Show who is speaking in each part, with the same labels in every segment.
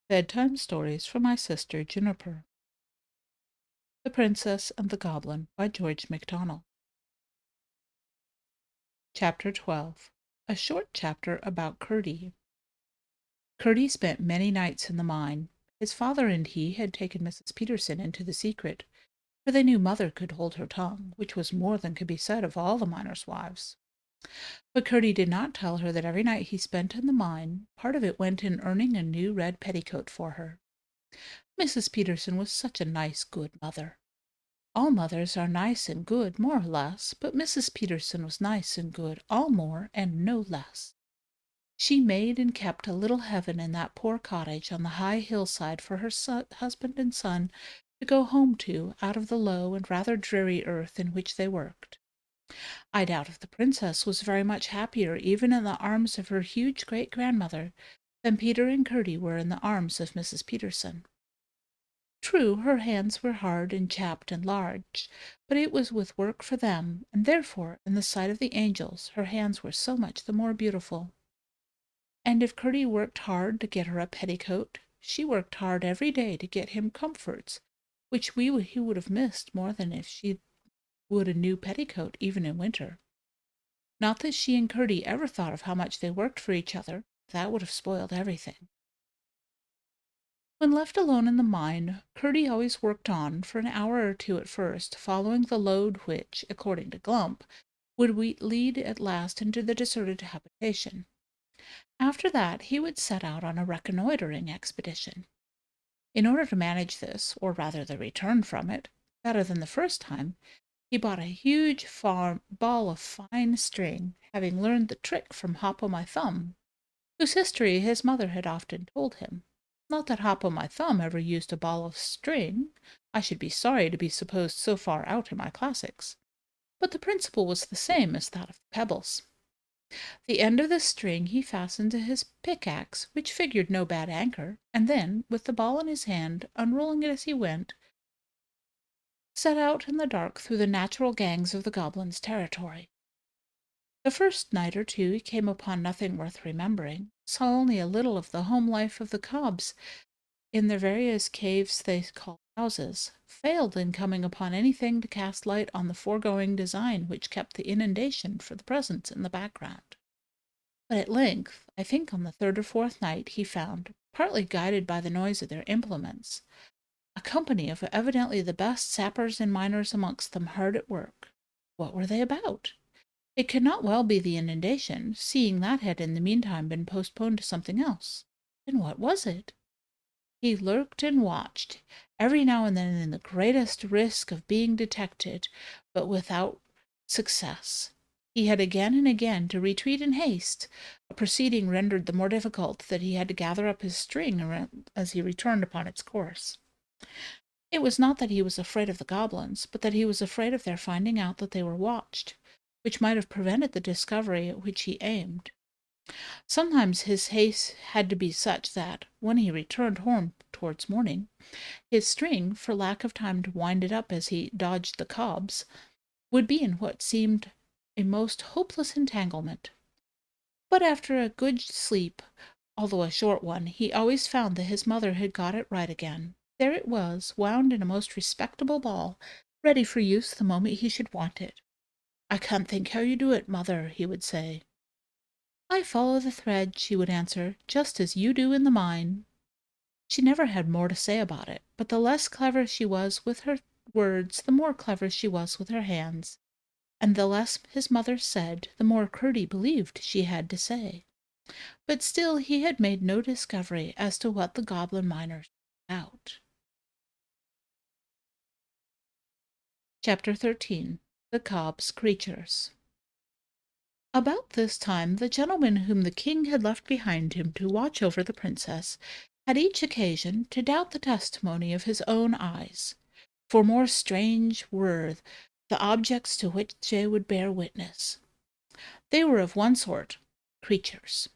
Speaker 1: Bedtime Stories for My Sister Juniper. The Princess and the Goblin by George MacDonald. Chapter 12. A short chapter about Curdie. Curdie spent many nights in the mine. His father and he had taken Mrs. Peterson into the secret, for they knew Mother could hold her tongue, which was more than could be said of all the miners' wives. But Curdie did not tell her that every night he spent in the mine, part of it went in earning a new red petticoat for her. Mrs. Peterson was such a nice, good mother. All mothers are nice and good, more or less, but Mrs. Peterson was nice and good, all more and no less. She made and kept a little heaven in that poor cottage on the high hillside for her husband and son to go home to out of the low and rather dreary earth in which they worked. I doubt if the princess was very much happier even in the arms of her huge great-grandmother than Peter and Curdie were in the arms of Mrs. Peterson. True, her hands were hard and chapped and large, but it was with work for them, and therefore, in the sight of the angels, her hands were so much the more beautiful. And if Curdie worked hard to get her a petticoat, she worked hard every day to get him comforts, which he would have missed more than if she would a new petticoat, even in winter. Not that she and Curdie ever thought of how much they worked for each other. That would have spoiled everything. When left alone in the mine, Curdie always worked on for an hour or two at first, following the lode which, according to Glump, would lead at last into the deserted habitation. After that he would set out on a reconnoitering expedition. In order to manage this, or rather the return from it, better than the first time, he bought a huge ball of fine string, having learned the trick from Hop-o'-my-Thumb, whose history his mother had often told him. Not that Hop-o'-my-Thumb ever used a ball of string. I should be sorry to be supposed so far out in my classics. But the principle was the same as that of the pebbles. The end of the string he fastened to his pickaxe, which figured no bad anchor, and then, with the ball in his hand, unrolling it as he went, set out in the dark through the natural gangs of the goblins' territory. The first night or two he came upon nothing worth remembering, saw only a little of the home life of the cobs in their various caves they called houses, failed in coming upon anything to cast light on the foregoing design which kept the inundation for the present in the background. But at length, I think on the third or fourth night, he found, partly guided by the noise of their implements, a company of evidently the best sappers and miners amongst them hard at work. What were they about? It could not well be the inundation, seeing that had in the meantime been postponed to something else. Then what was it? He lurked and watched, every now and then in the greatest risk of being detected, but without success. He had again and again to retreat in haste, a proceeding rendered the more difficult that he had to gather up his string as he returned upon its course. It was not that he was afraid of the goblins, but that he was afraid of their finding out that they were watched, which might have prevented the discovery at which he aimed. Sometimes his haste had to be such that, when he returned home towards morning, his string, for lack of time to wind it up as he dodged the cobs, would be in what seemed a most hopeless entanglement. But after a good sleep, although a short one, he always found that his mother had got it right again. There it was, wound in a most respectable ball, ready for use the moment he should want it. "I can't think how you do it, mother," he would say. "I follow the thread," she would answer, "just as you do in the mine." She never had more to say about it, but the less clever she was with her words, the more clever she was with her hands, and the less his mother said, the more Curdie believed she had to say. But still he had made no discovery as to what the goblin miners were about. Chapter 13. The Cob's Creatures. About this time the gentlemen whom the king had left behind him to watch over the princess had each occasion to doubt the testimony of his own eyes, for more strange were the objects to which they would bear witness. They were of one sort, creatures,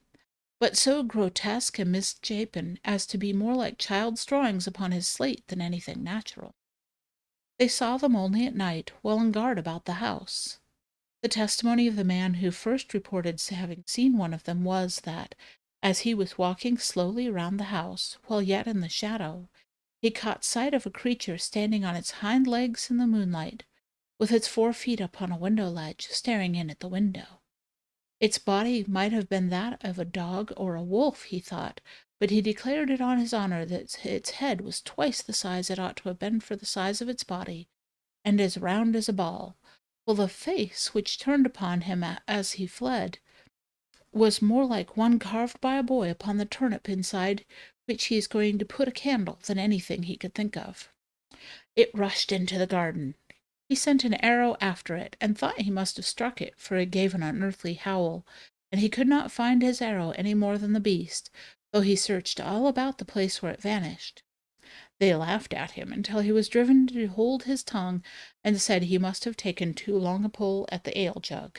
Speaker 1: but so grotesque and misshapen as to be more like child's drawings upon his slate than anything natural. They saw them only at night, while on guard about the house. The testimony of the man who first reported having seen one of them was that, As he was walking slowly round the house, while yet in the shadow, he caught sight of a creature standing on its hind legs in the moonlight, with its 4 feet upon a window ledge, staring in at the window. Its body might have been that of a dog or a wolf, he thought, but he declared it on his honor that its head was twice the size it ought to have been for the size of its body, and as round as a ball, while the face, which turned upon him as he fled, was more like one carved by a boy upon the turnip inside which he is going to put a candle than anything he could think of. It rushed into the garden. He sent an arrow after it, and thought he must have struck it, for it gave an unearthly howl, and he could not find his arrow any more than the beast, though he searched all about the place where it vanished. They laughed at him until he was driven to hold his tongue, and said he must have taken too long a pull at the ale-jug.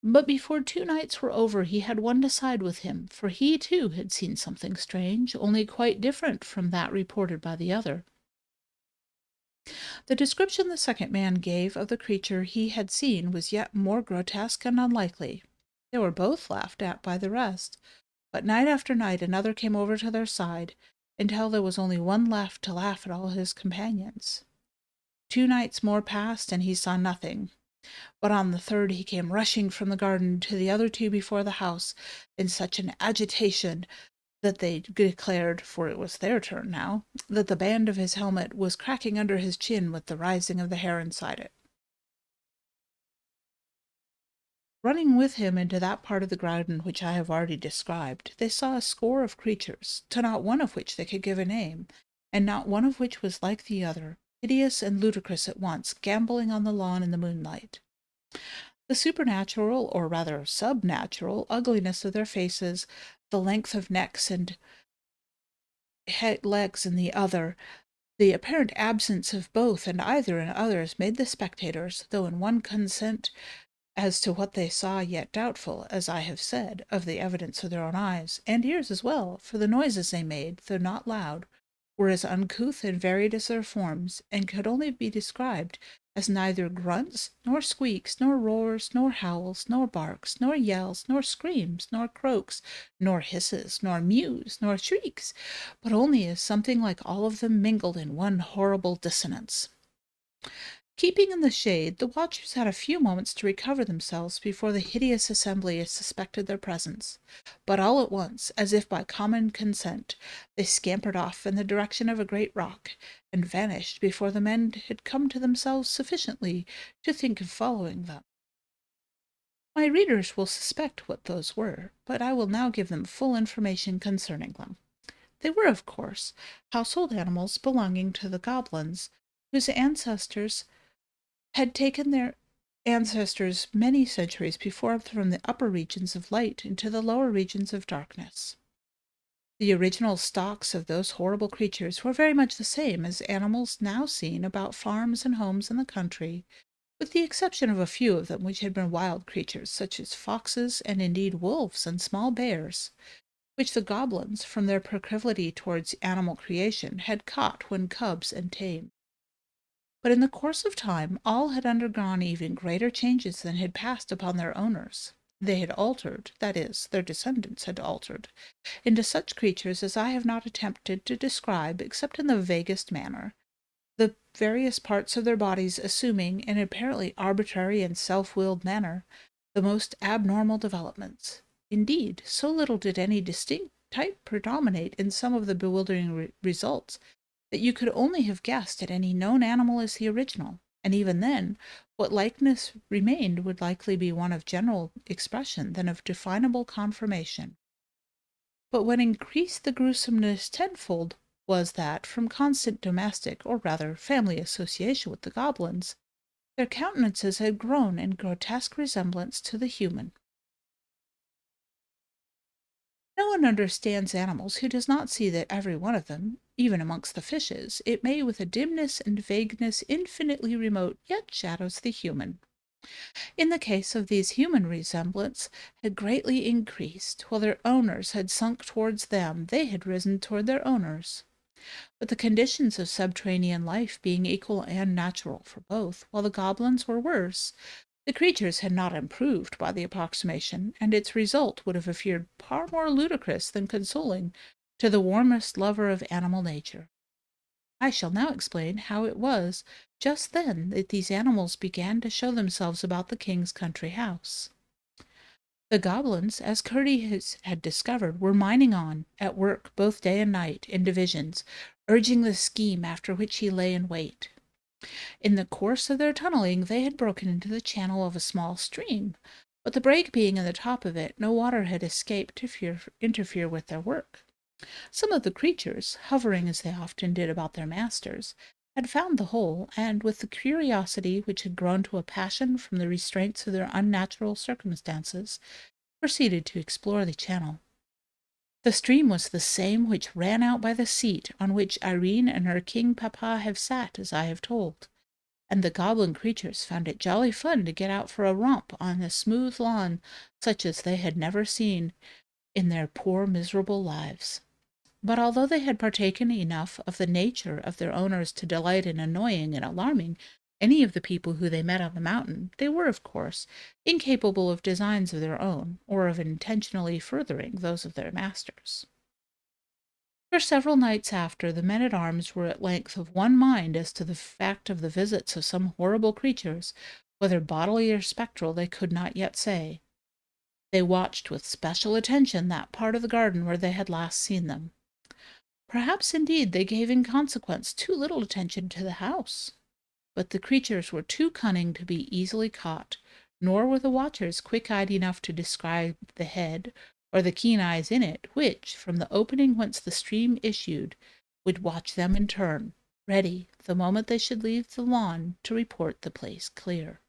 Speaker 1: But before 2 nights were over he had one to side with him, for he too had seen something strange, only quite different from that reported by the other. The description the second man gave of the creature he had seen was yet more grotesque and unlikely. They were both laughed at by the rest, but night after night another came over to their side, until there was only one left to laugh at all his companions. 2 nights more passed, and he saw nothing. But on the third he came rushing from the garden to the other two before the house, in such an agitation that they declared, for it was their turn now, that the band of his helmet was cracking under his chin with the rising of the hair inside it. Running with him into that part of the garden which I have already described, they saw a score of creatures, to not one of which they could give a name, and not one of which was like the other, hideous and ludicrous at once, gambolling on the lawn in the moonlight. The supernatural, or rather subnatural, ugliness of their faces, the length of necks and legs in the other, the apparent absence of both and either in others, made the spectators, though in one consent as to what they saw, yet doubtful, as I have said, of the evidence of their own eyes, and ears as well, for the noises they made, though not loud, were as uncouth and varied as their forms, and could only be described as neither grunts, nor squeaks, nor roars, nor howls, nor barks, nor yells, nor screams, nor croaks, nor hisses, nor mews, nor shrieks, but only as something like all of them mingled in one horrible dissonance. Keeping in the shade, the watchers had a few moments to recover themselves before the hideous assembly suspected their presence, but all at once, as if by common consent, they scampered off in the direction of a great rock, and vanished before the men had come to themselves sufficiently to think of following them. My readers will suspect what those were, but I will now give them full information concerning them. They were, of course, household animals belonging to the goblins, whose ancestors had taken their ancestors many centuries before from the upper regions of light into the lower regions of darkness. The original stocks of those horrible creatures were very much the same as animals now seen about farms and homes in the country, with the exception of a few of them which had been wild creatures, such as foxes and indeed wolves and small bears, which the goblins, from their proclivity towards animal creation, had caught when cubs and tame. But in the course of time all had undergone even greater changes than had passed upon their owners. They had altered, that is, their descendants had altered, into such creatures as I have not attempted to describe except in the vaguest manner, the various parts of their bodies assuming, in an apparently arbitrary and self-willed manner, the most abnormal developments. Indeed, so little did any distinct type predominate in some of the bewildering results, that you could only have guessed at any known animal as the original, and even then, what likeness remained would likely be one of general expression than of definable conformation. But what increased the gruesomeness tenfold was that, from constant domestic, or rather family association with the goblins, their countenances had grown in grotesque resemblance to the human. No one understands animals who does not see that every one of them, even amongst the fishes, it may with a dimness and vagueness infinitely remote, yet shadows the human. In the case of these human resemblance had greatly increased, while their owners had sunk towards them, they had risen toward their owners. But the conditions of subterranean life being equal and natural for both, while the goblins were worse, The creatures had not improved by the approximation, and its result would have appeared far more ludicrous than consoling to the warmest lover of animal nature. I shall now explain how it was just then that these animals began to show themselves about the king's country house. The goblins, as Curdie had discovered, were mining on, at work both day and night, in divisions, urging the scheme after which he lay in wait. In the course of their tunneling they had broken into the channel of a small stream, but the break being in the top of it, no water had escaped to interfere with their work. Some of the creatures, hovering as they often did about their masters, had found the hole, and, with the curiosity which had grown to a passion from the restraints of their unnatural circumstances, proceeded to explore the channel. The stream was the same which ran out by the seat on which Irene and her king papa have sat, as I have told, and the goblin creatures found it jolly fun to get out for a romp on a smooth lawn such as they had never seen in their poor miserable lives. But although they had partaken enough of the nature of their owners to delight in annoying and alarming any of the people who they met on the mountain, they were, of course, incapable of designs of their own, or of intentionally furthering those of their masters. For several nights after, the men-at-arms were at length of one mind as to the fact of the visits of some horrible creatures, whether bodily or spectral they could not yet say. They watched with special attention that part of the garden where they had last seen them. Perhaps, indeed, they gave in consequence too little attention to the house. But the creatures were too cunning to be easily caught, nor were the watchers quick-eyed enough to descry the head, or the keen eyes in it, which, from the opening whence the stream issued, would watch them in turn, ready, the moment they should leave the lawn, to report the place clear.